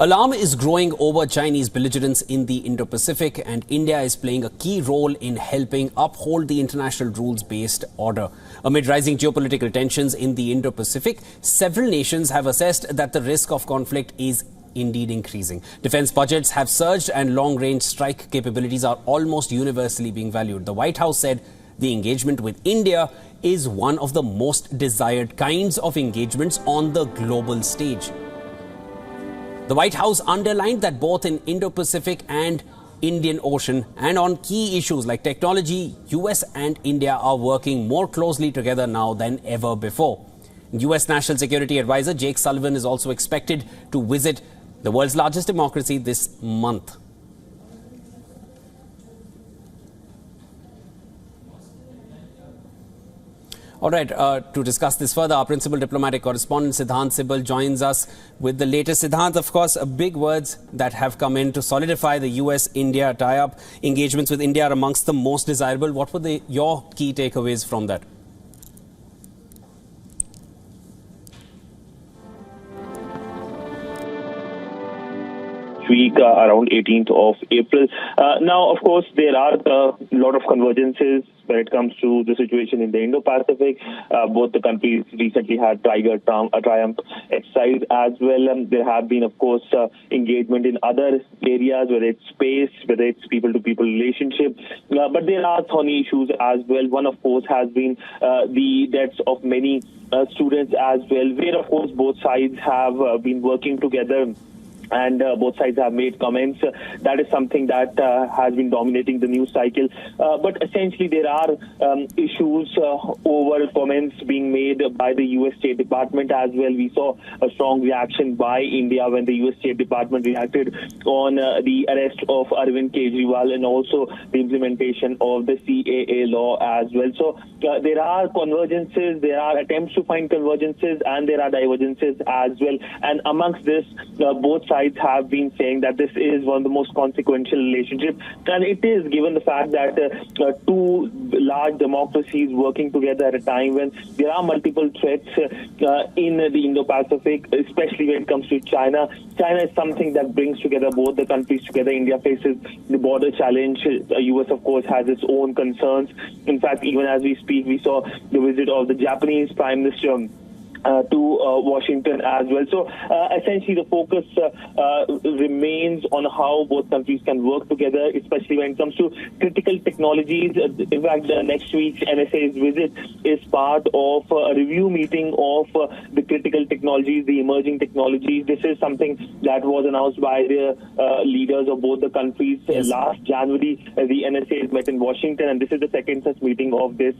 Alarm is growing over Chinese belligerence in the Indo-Pacific, and India is playing a key role in helping uphold the international rules-based order. Amid rising geopolitical tensions in the Indo-Pacific, several nations have assessed that the risk of conflict is indeed increasing. Defense budgets have surged and long-range strike capabilities are almost universally being valued. The White House said the engagement with India is one of the most desired kinds of engagements on the global stage. The White House underlined that both in Indo-Pacific and Indian Ocean and on key issues like technology, US and India are working more closely together now than ever before. US National Security Advisor Jake Sullivan is also expected to visit the world's largest democracy this month. All right, to discuss this further, our principal diplomatic correspondent Siddhant Sibal joins us with the latest. Siddhant, of course, big words that have come in to solidify the US-India tie-up. Engagements with India are amongst the most desirable. What were your key takeaways from that? Week around 18th of April. Now, of course, there are a lot of convergences when it comes to the situation in the Indo-Pacific. Both the countries recently had a triumph exercise as well. There have been, of course, engagement in other areas, whether it's space, whether it's people-to-people relationship. But there are thorny issues as well. One, of course, has been the deaths of many students as well, where, of course, both sides have been working together. And both sides have made comments. That is something that has been dominating the news cycle. But essentially, there are issues over comments being made by the U.S. State Department as well. We saw a strong reaction by India when the U.S. State Department reacted on the arrest of Arvind Kejriwal and also the implementation of the CAA law as well. So there are convergences, there are attempts to find convergences, and there are divergences as well. And amongst this, both sides have been saying that this is one of the most consequential relationships, and it is, given the fact that two large democracies working together at a time when there are multiple threats in the Indo-Pacific, especially when it comes to China. China is something that brings together both the countries together. India faces the border challenge. The US, of course, has its own concerns. In fact, even as we speak, we saw the visit of the Japanese Prime Minister to Washington as well. So essentially the focus remains on how both countries can work together, especially when it comes to critical technologies. In fact, next week's NSA's visit is part of a review meeting of the critical technologies, the emerging technologies. This is something that was announced by the leaders of both the countries. Yes. Last January, the NSA met in Washington, and this is the second such meeting of this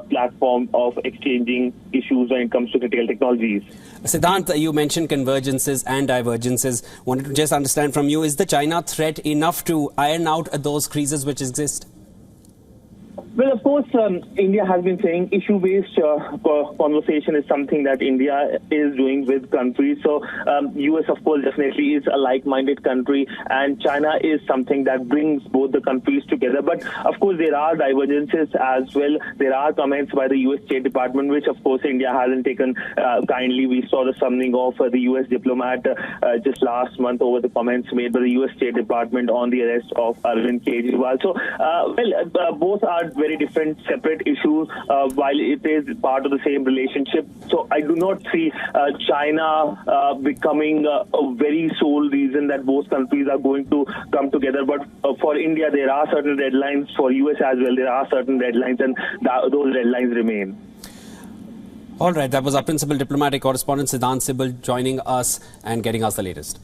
platform of exchanging issues when it comes to critical technologies. Siddhant, you mentioned convergences and divergences. Wanted to just understand from you, is the China threat enough to iron out those creases which exist? Well, of course, India has been saying issue-based conversation is something that India is doing with countries. So, US, of course, definitely is a like-minded country, and China is something that brings both the countries together. But, of course, there are divergences as well. There are comments by the US State Department, which, of course, India hasn't taken kindly. We saw the summoning of the US diplomat just last month over the comments made by the US State Department on the arrest of Arvind Kejriwal. So, both are very different, separate issues, while it is part of the same relationship. So I do not see China becoming a very sole reason that both countries are going to come together. But for India, there are certain deadlines. For US as well, there are certain deadlines, and those deadlines remain. All right, that was our principal diplomatic correspondent Siddhant Sibal joining us and getting us the latest.